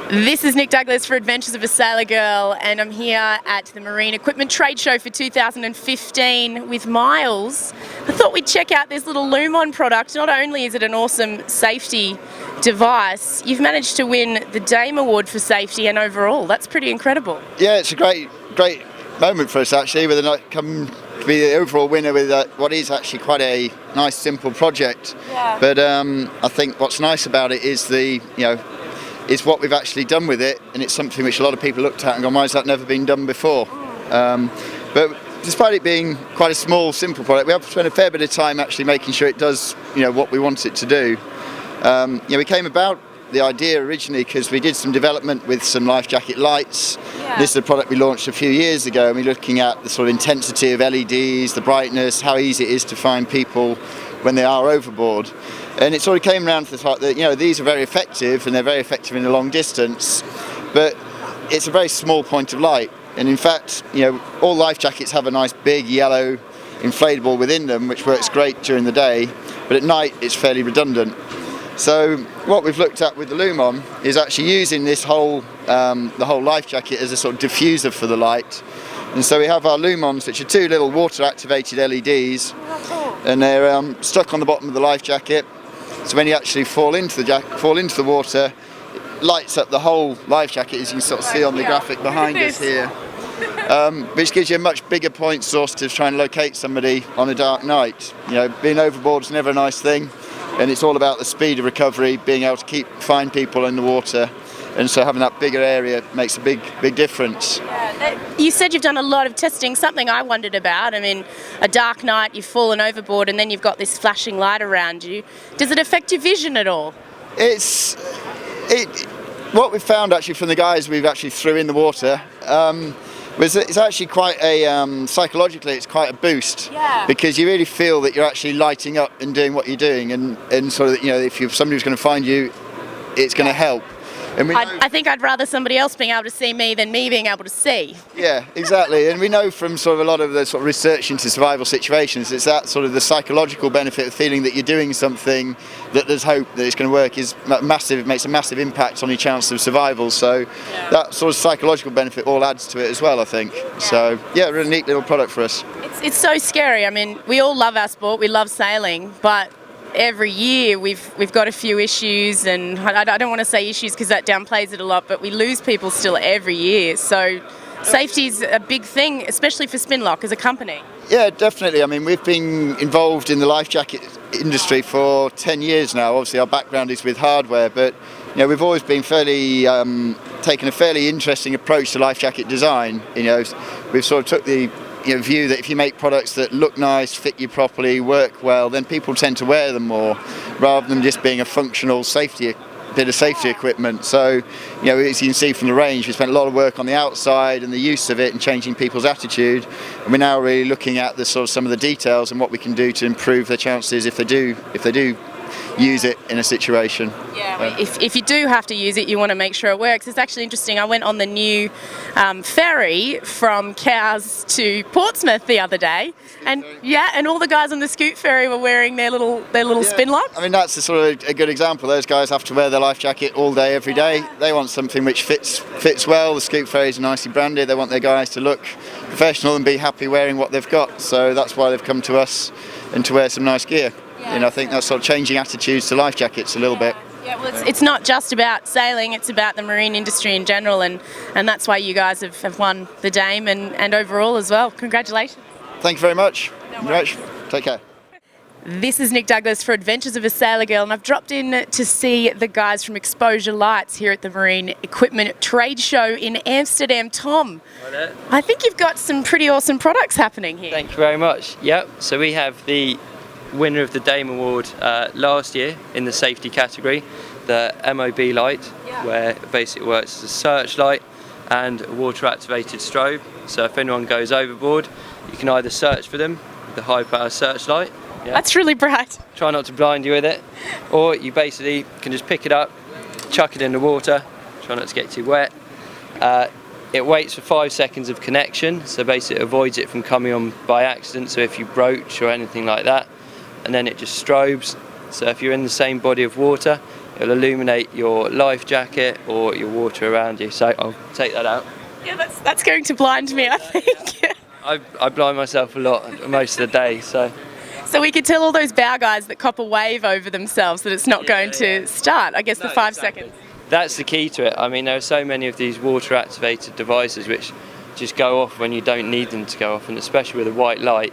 This is Nick Douglas for Adventures of a Sailor Girl, and I'm here at the Marine Equipment Trade Show for 2015 with Miles. I thought we'd check out this little Lume-On product. Not only is it an awesome safety device, you've managed to win the Dame Award for safety and overall. That's pretty incredible. Yeah, it's a great moment for us actually, with come to be the overall winner with what is actually quite a nice, simple project. Yeah. But I think what's nice about it is is what we've actually done with it, and it's something which a lot of people looked at and gone, why has that never been done before? But despite it being quite a small, simple product, we have spent a fair bit of time actually making sure it does what we want it to do. We came about the idea originally because we did some development with some life jacket lights. Yeah. This is a product we launched a few years ago, and we're looking at the sort of intensity of LEDs, the brightness, how easy it is to find people when they are overboard. And it sort of came around to the fact that these are very effective, and they're very effective in a long distance, but it's a very small point of light. And in fact, all life jackets have a nice big yellow inflatable within them, which works great during the day, but at night it's fairly redundant. So what we've looked at with the Lume-On is actually using this the whole life jacket as a sort of diffuser for the light. And so we have our Lume-Ons, which are two little water-activated LEDs, and they're stuck on the bottom of the life jacket. So when you actually fall into the water, it lights up the whole life jacket, as you can sort of see on the graphic behind us here, which gives you a much bigger point source to try and locate somebody on a dark night. Being overboard is never a nice thing, and it's all about the speed of recovery, being able to find people in the water. And so having that bigger area makes a big difference. You said you've done a lot of testing. Something I wondered about, a dark night, you've fallen overboard and then you've got this flashing light around you. Does it affect your vision at all? What we've found actually from the guys we've actually threw in the water was that it's actually quite a, psychologically it's quite a boost. Yeah. Because you really feel that you're actually lighting up and doing what you're doing, and sort of, if somebody's going to find you, it's going to help. And I think I'd rather somebody else being able to see me than me being able to see. Yeah, exactly. And we know from sort of a lot of the sort of research into survival situations, it's that sort of the psychological benefit of feeling that you're doing something that there's hope that it's going to work is massive. It makes a massive impact on your chance of survival. So that sort of psychological benefit all adds to it as well, I think. Yeah. So yeah, a really neat little product for us. It's so scary. We all love our sport. We love sailing, but every year we've got a few issues, and I don't want to say issues because that downplays it a lot, but we lose people still every year. So safety's a big thing, especially for Spinlock as a company. Yeah, definitely. We've been involved in the life jacket industry for 10 years now. Obviously our background is with hardware, but we've always been taken a fairly interesting approach to life jacket design. We've sort of took the view that if you make products that look nice, fit you properly, work well, then people tend to wear them more, rather than just being a functional bit of safety equipment. So, as you can see from the range, we spent a lot of work on the outside and the use of it and changing people's attitude. And we're now really looking at some of the details and what we can do to improve their chances if they do use it in a situation. Yeah, if you do have to use it, you want to make sure it works. It's actually interesting. I went on the new ferry from Cowes to Portsmouth the other day, and all the guys on the scoot ferry were wearing their little Spinlock. That's a good example. Those guys have to wear their life jacket all day, every day. They want something which fits well. The scoot ferries are nicely branded. They want their guys to look professional and be happy wearing what they've got. So that's why they've come to us and to wear some nice gear. I think that's sort of changing attitudes to life jackets a little bit. Yeah, well, it's not just about sailing, it's about the marine industry in general, and that's why you guys have won the Dame and overall as well. Congratulations. Thank you very much. Take care. This is Nick Douglas for Adventures of a Sailor Girl, and I've dropped in to see the guys from Exposure Lights here at the Marine Equipment Trade Show in Amsterdam. Tom, Hi there. I think you've got some pretty awesome products happening here. Thank you very much. Yep, so we have the winner of the Dame Award last year in the safety category, the MOB light, where it basically works as a searchlight and a water activated strobe. So if anyone goes overboard, you can either search for them with the high power searchlight. Yeah. That's really bright. Try not to blind you with it, or you basically can just pick it up, chuck it in the water, try not to get too wet. It waits for 5 seconds of connection, so basically it avoids it from coming on by accident, so if you broach or anything like that. And then it just strobes, so if you're in the same body of water It'll illuminate your life jacket or your water around you. So I'll take that out. Yeah, that's going to blind me, I think. I blind myself a lot most of the day, so. So we could tell all those bow guys that cop a wave over themselves that it's not going to start, I guess, the 5 seconds. That's the key to it. I mean, there are so many of these water activated devices which just go off when you don't need them to go off, and especially with a white light,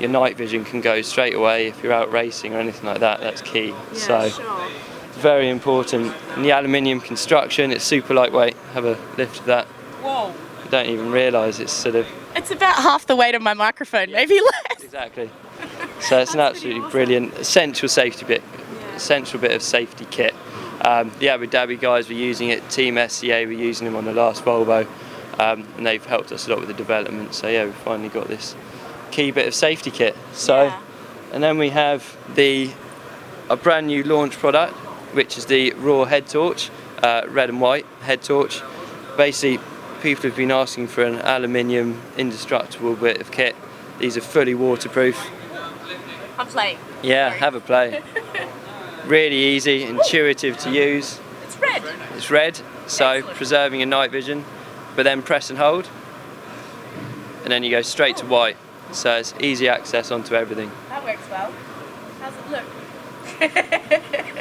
your night vision can go straight away if you're out racing or anything like that. That's key. Yeah, so sure. it's very important. And the aluminium construction, it's super lightweight. Have a lift of that. Whoa. You don't even realise it's sort of. It's about half the weight of my microphone, maybe less. Exactly. So it's an absolutely brilliant, essential safety bit, essential bit of safety kit. The Abu Dhabi guys were using it, Team SCA were using them on the last Volvo, and they've helped us a lot with the development. So yeah, we've finally got this key bit of safety kit. So, and then we have a brand new launch product, which is the Raw head torch, red and white head torch. Basically, people have been asking for an aluminium indestructible bit of kit. These are fully waterproof. I'm playing. Yeah, have a play. Really easy, intuitive to use. It's red. It's red, so Excellent. preserving your night vision, but then press and hold, and then you go straight to white. So it's easy access onto everything. That works well. How's it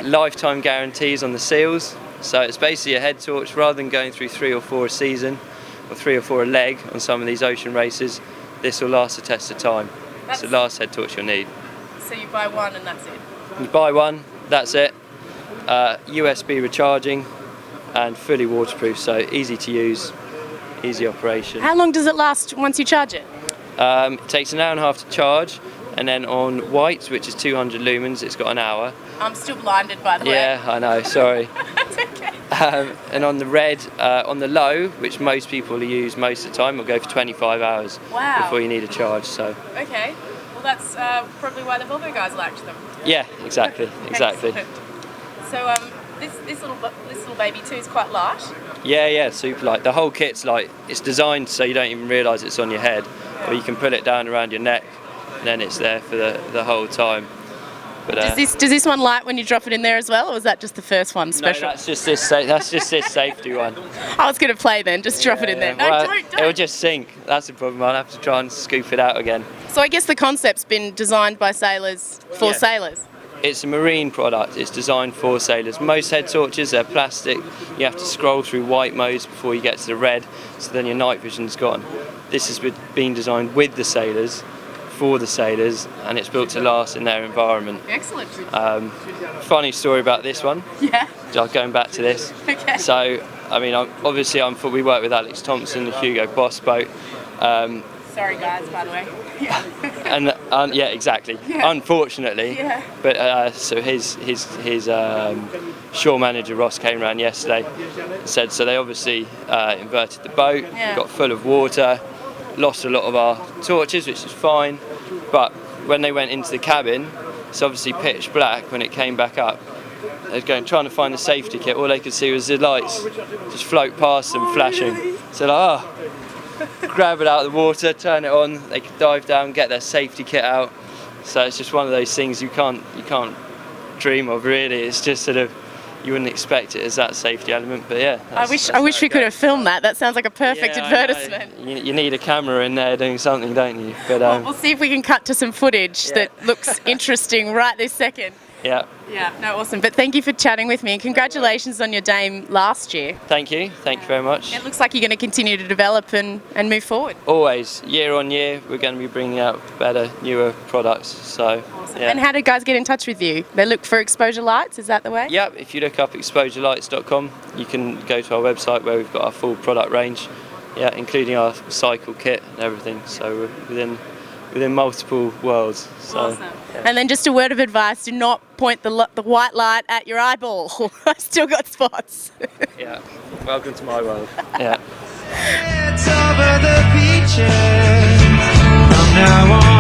look? Lifetime guarantees on the seals. So it's basically a head torch. Rather than going through 3 or 4 a season, or 3 or 4 a leg on some of these ocean races, this will last the test of time. It's the last head torch you'll need. So you buy one and that's it? You buy one, that's it. USB recharging and fully waterproof, so easy to use, easy operation. How long does it last once you charge it? It takes an hour and a half to charge, and then on white, which is 200 lumens, it's got an hour. I'm still blinded, by the way. Yeah, I know, sorry. That's okay. And on the red, on the low, which most people use most of the time, will go for 25 hours before you need a charge. So. Okay. Well, that's probably why the Volvo guys liked them. Yeah, exactly. Excellent. So this little baby too is quite light. Yeah, super light. The whole kit's light. It's designed so you don't even realise it's on your head, or you can pull it down around your neck, and then it's there for the whole time. But, does this one light when you drop it in there as well, or was that just the first one special? No, that's just this safety one. I was going to play then, just drop it in there. No, well, don't. It'll just sink. That's the problem. I'll have to try and scoop it out again. So I guess the concept's been designed by sailors for sailors. It's a marine product. It's designed for sailors. Most head torches, they're plastic. You have to scroll through white modes before you get to the red, so then your night vision's gone. This has been designed with the sailors, for the sailors, and it's built to last in their environment. Excellent. Funny story about this one. Yeah. Going back to this. Okay. So, I mean, we work with Alex Thompson, the Hugo Boss boat. Sorry guys, by the way. And yeah, exactly. Yeah. Unfortunately. Yeah. But so his shore manager Ross came around yesterday and said so they obviously inverted the boat, got full of water, lost a lot of our torches, which is fine. But when they went into the cabin, it's obviously pitch black. When it came back up, they were trying to find the safety kit. All they could see was the lights just float past them, flashing. So grab it out of the water, turn it on. They could dive down, get their safety kit out. So it's just one of those things you can't dream of really. It's just sort of you wouldn't expect it as that safety element, but yeah. I wish we could have filmed that. That sounds like a perfect advertisement. You need a camera in there doing something, don't you? But we'll see if we can cut to some footage that looks interesting right this second. Yeah. Yeah, no, awesome. But thank you for chatting with me, and congratulations on your Dame last year. Thank you very much. It looks like you're going to continue to develop and move forward. Always, year on year, we're going to be bringing out better, newer products. So, awesome. And how did guys get in touch with you? They look for exposure lights, is that the way? Yep, if you look up exposurelights.com, you can go to our website where we've got our full product range, including our cycle kit and everything. So we're within multiple worlds. So, awesome. And then just a word of advice, do not point the white light at your eyeball. I've still got spots. Yeah, welcome to my world. Yeah. It's over the beaches from now on.